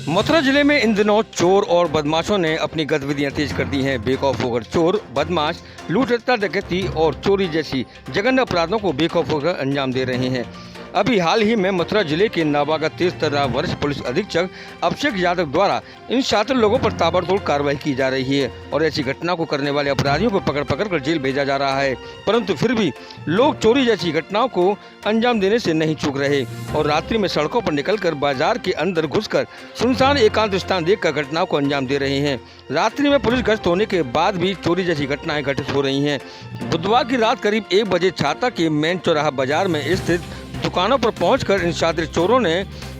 मथुरा जिले में इन दिनों चोर और बदमाशों ने अपनी गतिविधियां तेज कर दी हैं। बेखौफ होकर चोर, बदमाश लूट, हत्या, डकैती और चोरी जैसी जघन्य अपराधों को बेखौफ होकर अंजाम दे रहे हैं। अभी हाल ही में मथुरा जिले के नाबागा 13 वरिष्ठ पुलिस अधीक्षक अभिषेक यादव द्वारा इन शातिर लोगों पर ताबड़तोड़ कार्रवाई की जा रही है और ऐसी घटना को करने वाले अपराधियों को पकड़ पकड़ कर जेल भेजा जा रहा है। परंतु फिर भी लोग चोरी जैसी घटनाओं को अंजाम देने से नहीं चूक रहे और रात्रि में सड़कों पर निकलकर बाजार के अंदर घुसकर सुनसान एकांत स्थान देखकर घटनाओं को अंजाम दे रहे हैं। रात्रि में पुलिस गश्त होने के बाद भी चोरी जैसी घटनाएं घटित हो रही हैं। बुधवार की रात करीब 1 बजे छाता के मेन चौराहा बाजार में स्थित दुकानों पर पहुंचकर इन शातिर चोरों ने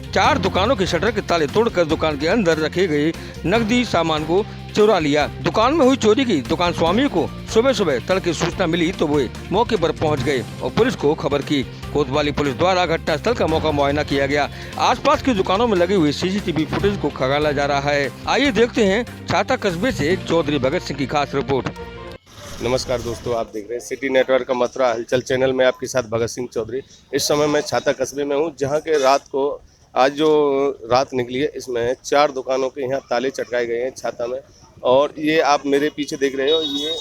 4 दुकानों के शटर के ताले तोड़कर दुकान के अंदर रखे गए नकदी सामान को चुरा लिया। दुकान में हुई चोरी की दुकान स्वामी को सुबह सुबह तड़के सूचना मिली तो वे मौके पर पहुंच गए और पुलिस को खबर की। कोतवाली पुलिस द्वारा घटनास्थल का मौका मुआयना किया गया। आसपास की दुकानों में लगी हुई सीसीटीवी फुटेज को खंगाला जा रहा है। आइए देखते हैं छाता कस्बे से चौधरी भगत सिंह की खास रिपोर्ट। नमस्कार दोस्तों, आप देख रहे हैं सिटी नेटवर्क का मथुरा हलचल चैनल में आपके साथ भगत सिंह चौधरी। इस समय मैं छाता कस्बे में हूं, जहां के रात को आज जो रात निकली है इसमें 4 दुकानों के यहां ताले चटकाए गए हैं छाता में। और ये आप मेरे पीछे देख रहे हो, ये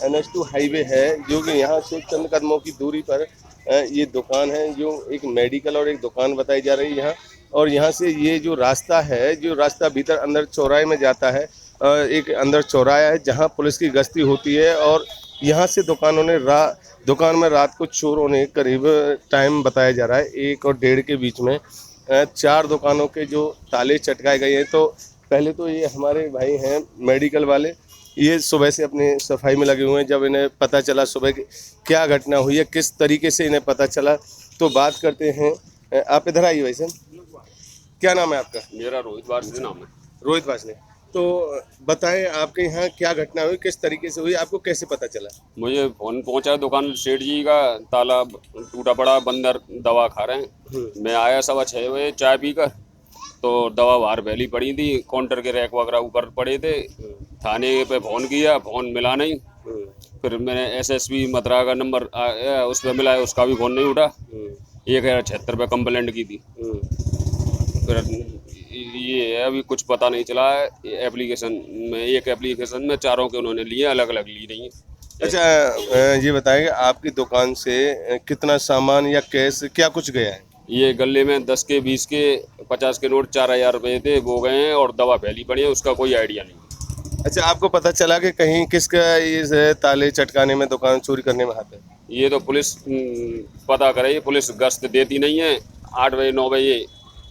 NH2 हाईवे है, जो कि यहाँ से चंद कदमों की दूरी पर ये दुकान है, जो एक मेडिकल और एक दुकान बताई जा रही है यहाँ। और यहाँ से ये जो रास्ता है, जो रास्ता भीतर अंदर चौराहे में जाता है, एक अंदर चौराहा है जहाँ पुलिस की गश्ती होती है। और यहाँ से दुकान में रात को चोरों ने करीब टाइम बताया जा रहा है 1 और 1:30 के बीच में 4 दुकानों के जो ताले चटकाए गए हैं। तो पहले तो ये हमारे भाई हैं मेडिकल वाले, ये सुबह से अपनी सफाई में लगे हुए हैं। जब इन्हें पता चला सुबह क्या घटना हुई है, किस तरीके से इन्हें पता चला, तो बात करते हैं। आप इधर आइए भाई साहब, क्या नाम है आपका? मेरा रोहित वासने नाम है। रोहित वासने। तो बताएं आपके यहाँ क्या घटना हुई, किस तरीके से हुई, आपको कैसे पता चला? मुझे फोन पहुंचा दुकान सेठ जी का, ताला टूटा पड़ा, बंदर दवा खा रहे हैं। मैं आया 6:15 बजे चाय पीकर, तो दवा बाहर फैली पड़ी थी, काउंटर के रैक वगैरह ऊपर पड़े थे। थाने पे फोन किया, फोन मिला नहीं। फिर मैंने SSP मथुरा का नंबर उस पर मिला, उसका भी फोन नहीं उठा। 1076 पे कंप्लेंट की थी। फिर ये है, अभी कुछ पता नहीं चला है। एक एप्लीकेशन में 4 के उन्होंने लिए, अलग अलग ली नहीं है। अच्छा, ये बताएंगे आपकी दुकान से कितना सामान या कैश क्या कुछ गया है? ये गले में 10 के 20 के 50 के नोट 4000 रुपये थे, वो गए हैं, और दवा फैली पड़ी है, उसका कोई आइडिया नहीं। अच्छा, आपको पता चला कि कहीं किसका ये ताले चटकाने में, दुकान चोरी करने में हाथ है? ये तो पुलिस पता करे, पुलिस गश्त देती नहीं है। 8 बजे 9 बजे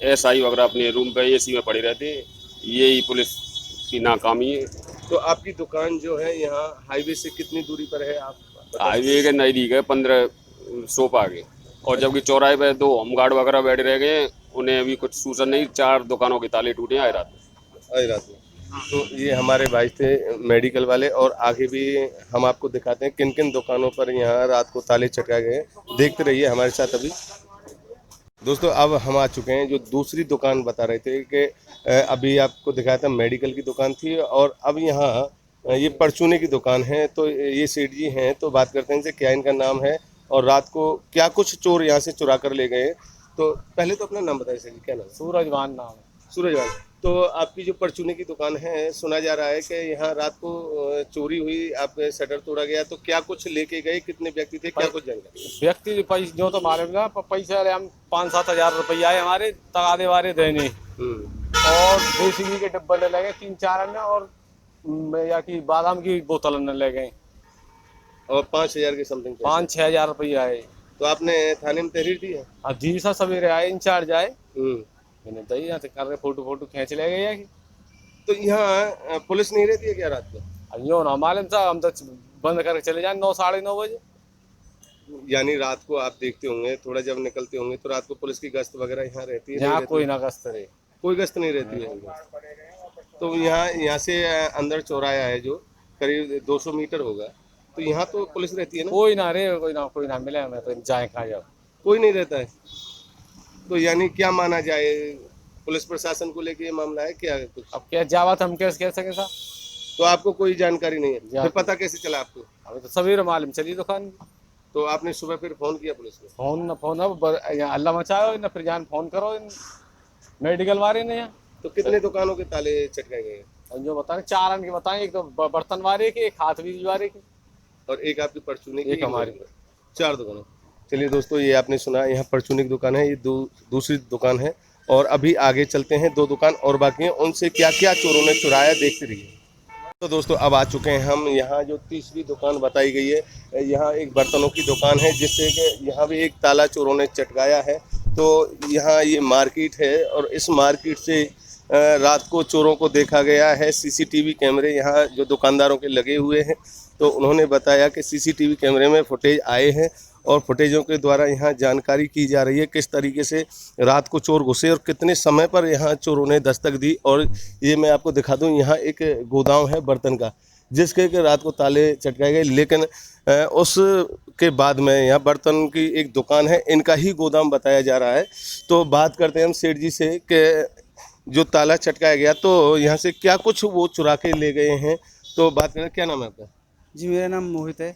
SI वगैरह अपने रूम पे AC में पड़े रहते हैं। यही पुलिस की नाकामी है। तो आपकी दुकान जो है यहाँ हाईवे से कितनी दूरी पर है? आप हाईवे के नज़दीक है, 15 सोप आगे। और जबकि चौराहे पे 2 होमगार्ड वगैरह बैठे रह गए, उन्हें अभी कुछ सूचना नहीं। 4 दुकानों के ताले टूटे हैं रात में। तो ये हमारे भाई थे मेडिकल वाले, और आगे भी हम आपको दिखाते हैं किन किन दुकानों पर यहाँ रात को ताले चटकाए गए हैं। देखते रहिए हमारे साथ। अभी दोस्तों अब हम आ चुके हैं जो दूसरी दुकान बता रहे थे कि अभी आपको दिखाया था मेडिकल की दुकान थी, और अब यहाँ ये परचूने की दुकान है। तो ये सेठ जी हैं, तो बात करते हैं इनसे क्या इनका नाम है और रात को क्या कुछ चोर यहाँ से चुरा कर ले गए। तो पहले तो अपना नाम बताइए सेठ जी, क्या नाम? सूरजवान नाम है। सूरजवान। तो आपकी जो परचूने की दुकान है, सुना जा रहा है कि यहाँ रात को चोरी हुई, आपके शटर तोड़ा गया, तो क्या कुछ लेके गए, कितने व्यक्ति थे, क्या कुछ जानकारी? व्यक्ति पैसे जो तो मारे ना पैसे हम 5-7 हजार रुपया है हमारे तगादे वारे देने, और देसी के डब्बे ले गए 3-4 अन्य, और या की बादाम की बोतल अन्य ले गए, और 5000 के समथिंग 5-6 हजार रुपया है। तो आपने थाने में तहरीर दी है? हाँ जी सर, सवेरे आए इंचार्ज आए, मैंने तो यहाँ से कर रहे फोटो खींच ले गए। तो यहाँ पुलिस नहीं रहती है क्या रात को? अब यो ना मालूम साहब, हम तो बंद करके चले जाए 9 साढ़े 9 बजे। यानी रात को आप देखते होंगे, थोड़ा जब निकलते होंगे, तो रात को पुलिस की गश्त वगैरह यहाँ रहती है? यहाँ कोई ना गश्त रहे, कोई गश्त नहीं रहती है। तो यहाँ से अंदर चौराहा है जो करीब 200 मीटर होगा, तो यहाँ तो पुलिस रहती है ना? कोई ना रे, कोई ना मिले हमें, तो जाए खा जाओ, कोई नहीं रहता है। तो यानी क्या माना जाए, पुलिस प्रशासन को लेके ये मामला है क्या कुछ? अब क्या जावा हम कैसे कह सके साहब? तो आपको कोई जानकारी नहीं है? फिर पता कैसे चला आपको? अभी तो सवेरे मालूम चली दुकान। तो आपने सुबह फिर फोन किया पुलिस को? फोन अब अल्लाह मचाओ ना, फिर जान फोन करो मेडिकल वाले ने यहाँ। तो कितने दुकानों के ताले चटकाए गए हैं? और जो बताएं 4 अन के बताएं, एक तो बर्तन वाले के, एक हाथ बीज वाले के, और एक आपकी परचूनी की, एक हमारी। 4 दुकानें। चलिए दोस्तों, ये आपने सुना, यहाँ परचूनी की दुकान है, ये दूसरी दुकान है। और अभी आगे चलते हैं, 2 दुकान और बाकी हैं, उनसे क्या क्या चोरों ने चुराया देखते रहिए। तो दोस्तों अब आ चुके हैं हम यहाँ जो तीसरी दुकान बताई गई है। यहाँ एक बर्तनों की दुकान है, जिससे कि यहाँ भी एक ताला चोरों ने चटकाया है। तो यहाँ ये मार्केट है और इस मार्केट से रात को चोरों को देखा गया है। सीसीटीवी कैमरे यहाँ जो दुकानदारों के लगे हुए हैं, तो उन्होंने बताया कि सीसीटीवी कैमरे में फुटेज आए हैं और फुटेजों के द्वारा यहाँ जानकारी की जा रही है किस तरीके से रात को चोर घुसे और कितने समय पर यहाँ चोरों ने दस्तक दी। और ये मैं आपको दिखा दूँ, यहाँ एक गोदाम है बर्तन का, जिसके कि रात को ताले चटकाए गए, लेकिन उसके बाद में यहाँ बर्तन की एक दुकान है, इनका ही गोदाम बताया जा रहा है। तो बात करते हैं हम सेठ जी से कि जो ताला चटकाया गया तो यहाँ से क्या कुछ वो चुरा के ले गए हैं। तो बात करें, क्या नाम है आपका? जी मेरा नाम मोहित है।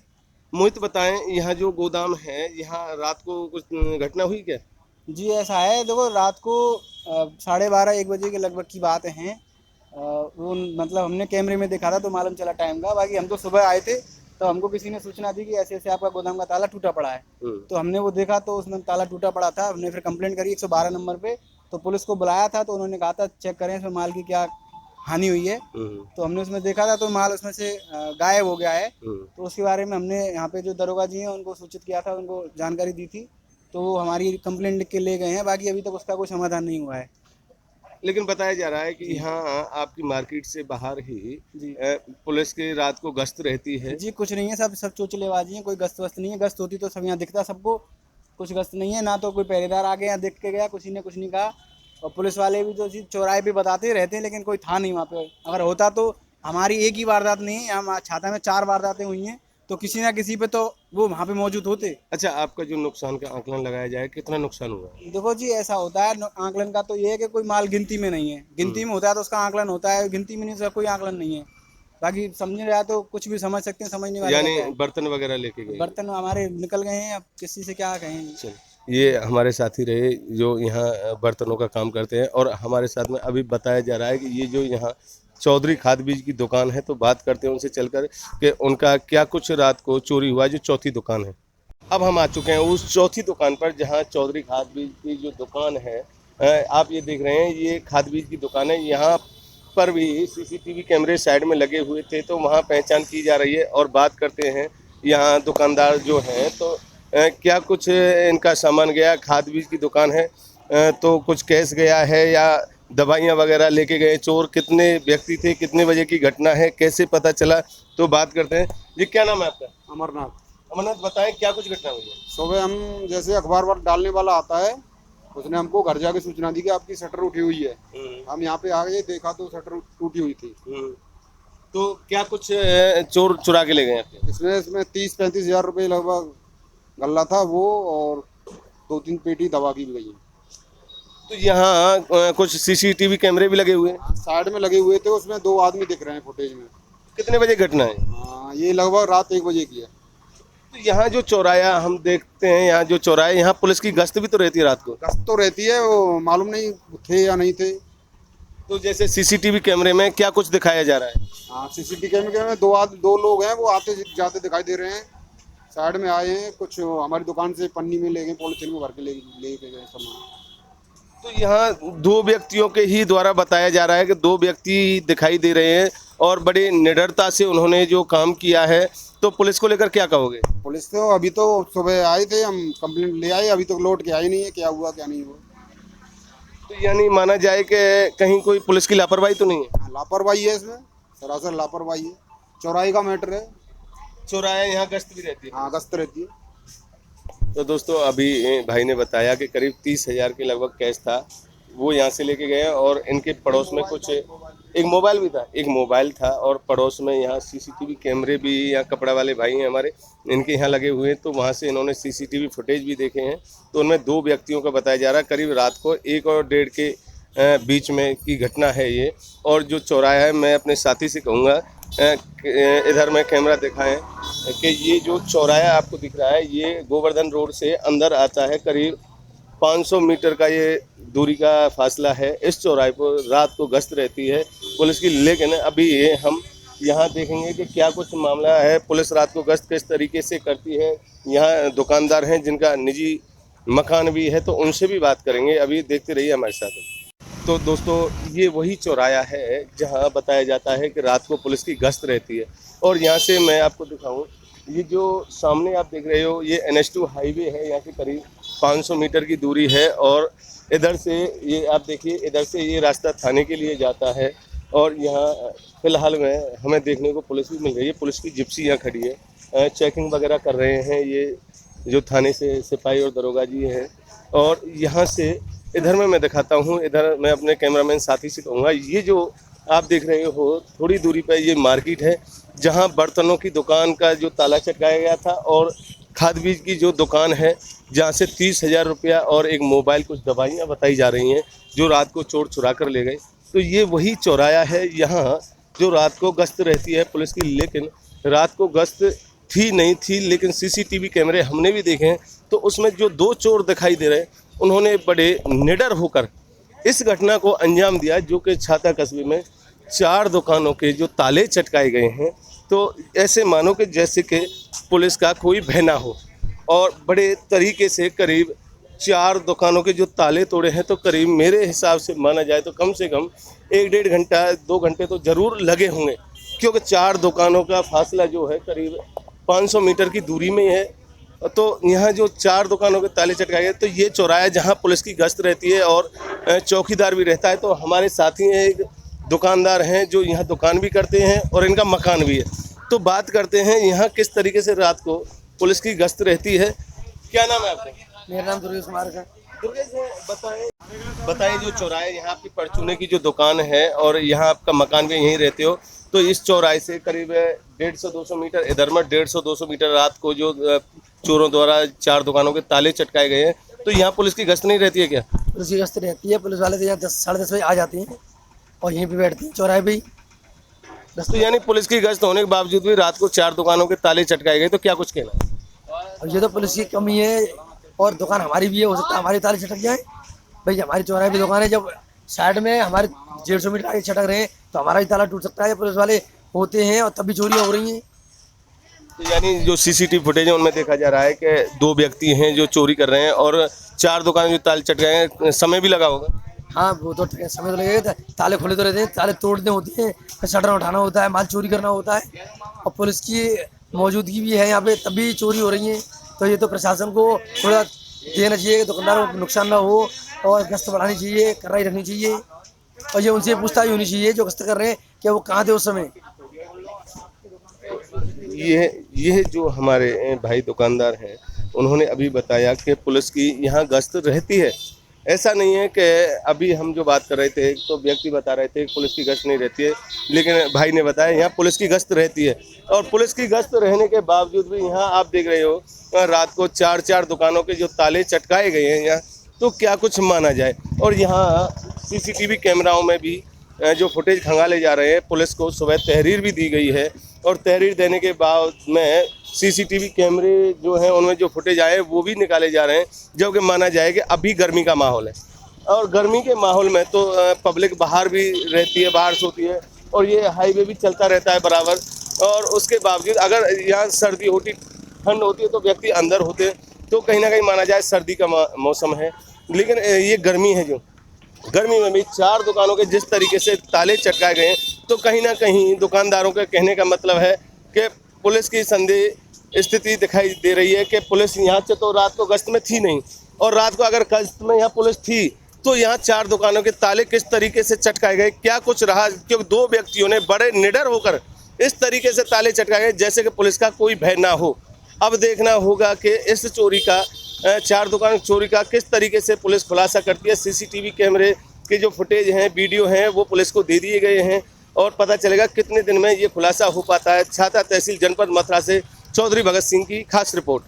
मोहित, बताएं, यहाँ जो गोदाम है, यहाँ रात को कुछ घटना हुई क्या? जी ऐसा है, देखो रात को 12:30-1 बजे के लगभग की बात है। वो मतलब हमने कैमरे में देखा था तो मालूम चला टाइम का। बाकी हम तो सुबह आए थे तो हमको किसी ने सूचना दी कि ऐसे ऐसे आपका गोदाम का ताला टूटा पड़ा है। तो हमने वो देखा तो उसमें ताला टूटा पड़ा था। हमने फिर कंप्लेंट करी 112 नंबर पे, तो पुलिस को बुलाया था। तो उन्होंने कहा था चेक करें इसमें माल की क्या हानि हुई है। तो हमने उसमें देखा था तो माल उसमें से गायब हो गया है। तो उसके बारे में हमने यहाँ पे जो दरोगा जी हैं उनको सूचित किया था, उनको जानकारी दी थी, तो वो हमारी कंप्लेंट लिख के ले गए हैं। बाकी अभी तक उसका कोई समाधान नहीं हुआ है। लेकिन बताया जा रहा है कि यहाँ आपकी मार्केट से बाहर ही पुलिस की रात को गश्त रहती है। जी कुछ नहीं है, सब चोचलेबाजी है, कोई गश्त वस्त नहीं है। गश्त होती तो सब यहाँ दिखता सबको, कुछ गश्त नहीं है। ना तो कोई पहरेदार आ गया देख के गया, किसी ने कुछ नहीं कहा। और पुलिस वाले भी जो चीज़ चौराहे पे बताते रहते हैं, लेकिन कोई था नहीं वहाँ पे। अगर होता तो हमारी एक ही वारदात नहीं है, हम छाता में 4 वारदातें हुई हैं, तो किसी ना किसी पे तो वो वहाँ पे मौजूद होते। अच्छा, आपका जो नुकसान का आकलन लगाया जाए, कितना नुकसान हुआ? देखो जी ऐसा होता है, आकलन का तो ये है कि कोई माल गिनती में नहीं है। गिनती में होता है तो उसका आकलन होता है, गिनती में नहीं उसका कोई आकलन नहीं है। बाकी समझने रहा तो कुछ भी समझ सकते हैं, समझने वाले यानी बर्तन वगैरह लेके गए? बर्तन हमारे निकल गए हैं, अब किसी से क्या कहें। ये हमारे साथी रहे जो यहाँ बर्तनों का काम करते हैं। और हमारे साथ में अभी बताया जा रहा है कि ये जो यहाँ चौधरी खाद बीज की दुकान है, तो बात करते हैं उनसे चलकर कि उनका क्या कुछ रात को चोरी हुआ, जो चौथी दुकान है। अब हम आ चुके हैं उस चौथी दुकान पर जहाँ चौधरी खाद बीज की जो दुकान है, आप ये देख रहे हैं, ये खाद बीज की दुकान है। यहाँ पर भी सीसीटीवी कैमरे साइड में लगे हुए थे, तो वहाँ पहचान की जा रही है। और बात करते हैं यहाँ दुकानदार जो हैं, तो क्या कुछ इनका सामान गया। खाद बीज की दुकान है, तो कुछ कैश गया है या दवाइयाँ वगैरह लेके गए चोर? कितने व्यक्ति थे, कितने बजे की घटना है, कैसे पता चला? तो बात करते हैं। ये क्या नाम है आपका? अमरनाथ। अमरनाथ, बताएं क्या कुछ घटना हुई है? सुबह हम जैसे अखबार डालने वाला आता है, उसने हमको घर जाके सूचना दी कि आपकी शटर उठी हुई है। हम यहाँ पे आ गए, देखा तो शटर टूटी हुई थी। तो क्या कुछ चोर चुरा के ले गए आपके? इसमें 30-35 हज़ार रुपये लगभग गल्ला था वो, और 2-3 पेटी दवा की भी गई है। तो यहाँ कुछ सीसीटीवी कैमरे भी लगे हुए हैं, साइड में लगे हुए थे, उसमें 2 आदमी दिख रहे हैं फुटेज में। कितने बजे घटना है? हाँ, ये लगभग रात 1 बजे की है। तो यहाँ जो चौराया हम देखते हैं, यहाँ जो चौराया, यहाँ पुलिस की गश्त भी तो रहती है रात को? गश्त तो रहती है, वो मालूम नहीं थे या नहीं थे। तो जैसे सीसीटीवी कैमरे में क्या कुछ दिखाया जा रहा है? हाँ, सीसीटीवी कैमरे में 2 लोग हैं, वो आते जाते दिखाई दे रहे हैं। साइड में आए हैं, कुछ हमारी दुकान से पन्नी में ले गए, पॉलिथीन में भर के ले गए सामान। तो यहाँ 2 व्यक्तियों के ही द्वारा बताया जा रहा है कि 2 व्यक्ति दिखाई दे रहे हैं और बड़ी निडरता से उन्होंने जो काम किया है। तो पुलिस को लेकर क्या कहोगे? पुलिस तो अभी तो सुबह आए थे, हम कंप्लेंट ले आए, अभी तक लौट के आई नहीं है, क्या हुआ क्या नहीं हुआ। तो यानी माना जाए कि कहीं कोई पुलिस की लापरवाही तो नहीं है? लापरवाही है इसमें, सरासर लापरवाही है। चौराहे का मैटर है, चौराया यहाँ गश्त भी रहती है? हाँ, गश्त रहती है। तो दोस्तों अभी भाई ने बताया कि करीब 30,000 के लगभग कैश था, वो यहाँ से लेके गए। और इनके पड़ोस में कुछ एक मोबाइल था और पड़ोस में यहाँ सीसीटीवी कैमरे भी, यहाँ कपड़ा वाले भाई हैं हमारे, इनके यहाँ लगे हुए हैं, तो वहाँ से इन्होंने सीसीटीवी फुटेज भी देखे हैं। तो उनमें 2 व्यक्तियों का बताया जा रहा है, करीब रात को 1 और 1:30 के बीच में की घटना है ये। और जो चौराहा है, मैं अपने साथी से कहूँगा इधर में कैमरा दिखाएं कि ये जो चौराहा आपको दिख रहा है, ये गोवर्धन रोड से अंदर आता है करीब 500 मीटर का ये दूरी का फासला है। इस चौराहे पर रात को गश्त रहती है पुलिस की, लेकिन अभी ये हम यहाँ देखेंगे कि क्या कुछ मामला है, पुलिस रात को गश्त किस तरीके से करती है। यहाँ दुकानदार हैं जिनका निजी मकान भी है, तो उनसे भी बात करेंगे। अभी देखते रहिए हमारे साथ। तो दोस्तों, ये वही चौराहा है जहाँ बताया जाता है कि रात को पुलिस की गश्त रहती है। और यहाँ से मैं आपको दिखाऊं, ये जो सामने आप देख रहे हो ये NH2 हाईवे है, यहाँ से करीब 500 मीटर की दूरी है। और इधर से ये आप देखिए, इधर से ये रास्ता थाने के लिए जाता है। और यहाँ फिलहाल में हमें देखने को पुलिस भी मिल रही है, पुलिस की जिप्सी यहाँ खड़ी है, चेकिंग वगैरह कर रहे हैं ये जो थाने से सिपाही और दरोगा जी हैं। और यहाँ से इधर में मैं दिखाता हूँ, इधर मैं अपने कैमरामैन साथी से कहूँगा, ये जो आप देख रहे हो थोड़ी दूरी पर ये मार्केट है जहाँ बर्तनों की दुकान का जो ताला चटकाया गया था, और खाद बीज की जो दुकान है जहाँ से 30,000 रुपया और एक मोबाइल, कुछ दवाइयाँ बताई जा रही हैं जो रात को चोर चुरा कर ले गए। तो ये वही चौराहा है यहाँ जो रात को गश्त रहती है पुलिस की। लेकिन रात को गश्त थी नहीं थी, लेकिन CCTV कैमरे हमने भी देखे हैं, तो उसमें जो 2 चोर दिखाई दे रहे हैं उन्होंने बड़े निडर होकर इस घटना को अंजाम दिया, जो कि छाता कस्बे में 4 दुकानों के जो ताले चटकाए गए हैं। तो ऐसे मानो कि जैसे कि पुलिस का कोई भय ना हो, और बड़े तरीके से करीब 4 दुकानों के जो ताले तोड़े हैं, तो करीब मेरे हिसाब से माना जाए तो कम से कम 1-1.5 घंटा 2 घंटे तो ज़रूर लगे होंगे, क्योंकि 4 दुकानों का फासला जो है करीब 500 मीटर की दूरी में है। तो यहाँ जो 4 दुकानों के ताले चटकाए गए, तो ये चौराहा जहाँ पुलिस की गश्त रहती है और चौकीदार भी रहता है। तो हमारे साथी एक दुकानदार हैं जो यहाँ दुकान भी करते हैं और इनका मकान भी है। तो बात करते हैं यहाँ किस तरीके से रात को पुलिस की गश्त रहती है। क्या नाम है आपका? मेरा नाम दुर्गेश कुमार है। दुर्गेश बताएं जो चौराहे यहाँ आपकी परचूने की जो दुकान है और यहाँ आपका मकान भी यहीं रहते हो, तो इस चौराहे से करीब 150-200 मीटर, इधर में 150-200 मीटर रात को जो चोरों द्वारा 4 दुकानों के ताले चटकाए गए हैं, तो यहाँ पुलिस की गश्त नहीं रहती है क्या? पुलिस की गश्त रहती है, पुलिस वाले तो यहाँ 10-10:30 बजे आ जाते हैं और यहीं पे बैठते हैं चौराहे पे ही। तो यानी पुलिस की गश्त होने के बावजूद भी रात को 4 दुकानों के ताले चटकाए गए, तो क्या कुछ कहना है? अब ये तो पुलिस की कमी है, और दुकान हमारी भी है, हो सकता है हमारे ताले छटक जाए। भाई हमारी चौराहे पे दुकान है, जब साइड में हमारे 150 मीटर आगे छटक रहे हैं तो हमारा भी ताला टूट सकता है। पुलिस वाले होते हैं और तब भी चोरियाँ हो रही हैं। तो यानी जो CCTV फुटेज है उनमें देखा जा रहा है कि 2 व्यक्ति हैं जो चोरी कर रहे हैं और 4 दुकान जो ताले चटकाए हैं, समय भी लगा होगा। हाँ, वो तो समय तो लगेगा, ताले खुले तो रहते हैं, ताले तोड़ने होते हैं, शटर उठाना होता है, माल चोरी करना होता है, और पुलिस की मौजूदगी भी है यहाँ पे, तब भी चोरी हो रही है। तो ये तो प्रशासन को थोड़ा देना चाहिए कि दुकानदारों को नुकसान ना हो, और गश्त बढ़ानी चाहिए, कार्रवाई रखनी चाहिए, और ये उनसे पूछताछ होनी चाहिए जो गश्त कर रहे हैं कि वो कहाँ थे उस समय। ये जो हमारे भाई दुकानदार हैं उन्होंने अभी बताया कि पुलिस की यहाँ गश्त रहती है। ऐसा नहीं है कि अभी हम जो बात कर रहे थे तो व्यक्ति बता रहे थे कि पुलिस की गश्त नहीं रहती है, लेकिन भाई ने बताया यहाँ पुलिस की गश्त रहती है। और पुलिस की गश्त रहने के बावजूद भी यहाँ आप देख रहे हो रात को 4 दुकानों के जो ताले चटकाए गए हैं यहाँ, तो क्या कुछ माना जाए। और यहाँ CCTV कैमराओं में भी जो फुटेज खंगाले जा रहे हैं, पुलिस को सुबह तहरीर भी दी गई है, और तहरीर देने के बाद में CCTV कैमरे जो हैं उनमें जो फुटेज आए वो भी निकाले जा रहे हैं, जबकि माना जाए कि अभी गर्मी का माहौल है, और गर्मी के माहौल में तो पब्लिक बाहर भी रहती है, बाहर सोती है, और ये हाईवे भी चलता रहता है बराबर। और उसके बावजूद अगर यहाँ सर्दी होती, ठंड होती है तो व्यक्ति अंदर होते, तो कहीं ना कहीं माना जाए सर्दी का मौसम है। लेकिन ये गर्मी है, जो गर्मी में भी 4 दुकानों के जिस तरीके से ताले चटकाए गए हैं, तो कहीं ना कहीं दुकानदारों के कहने का मतलब है कि पुलिस की संदेह स्थिति दिखाई दे रही है कि पुलिस यहाँ से तो रात को गश्त में थी नहीं, और रात को अगर गश्त में यहाँ पुलिस थी तो यहाँ 4 दुकानों के ताले किस तरीके से चटकाए गए, क्या कुछ रहा, क्योंकि 2 व्यक्तियों ने बड़े निडर होकर इस तरीके से ताले चटकाए गए जैसे कि पुलिस का कोई भय ना हो। अब देखना होगा कि इस चोरी का 4 दुकान चोरी का किस तरीके से पुलिस खुलासा करती है। CCTV कैमरे के जो फुटेज हैं, वीडियो हैं, वो पुलिस को दे दिए गए हैं, और पता चलेगा कितने दिन में ये खुलासा हो पाता है। छाता तहसील जनपद मथुरा से चौधरी भगत सिंह की खास रिपोर्ट।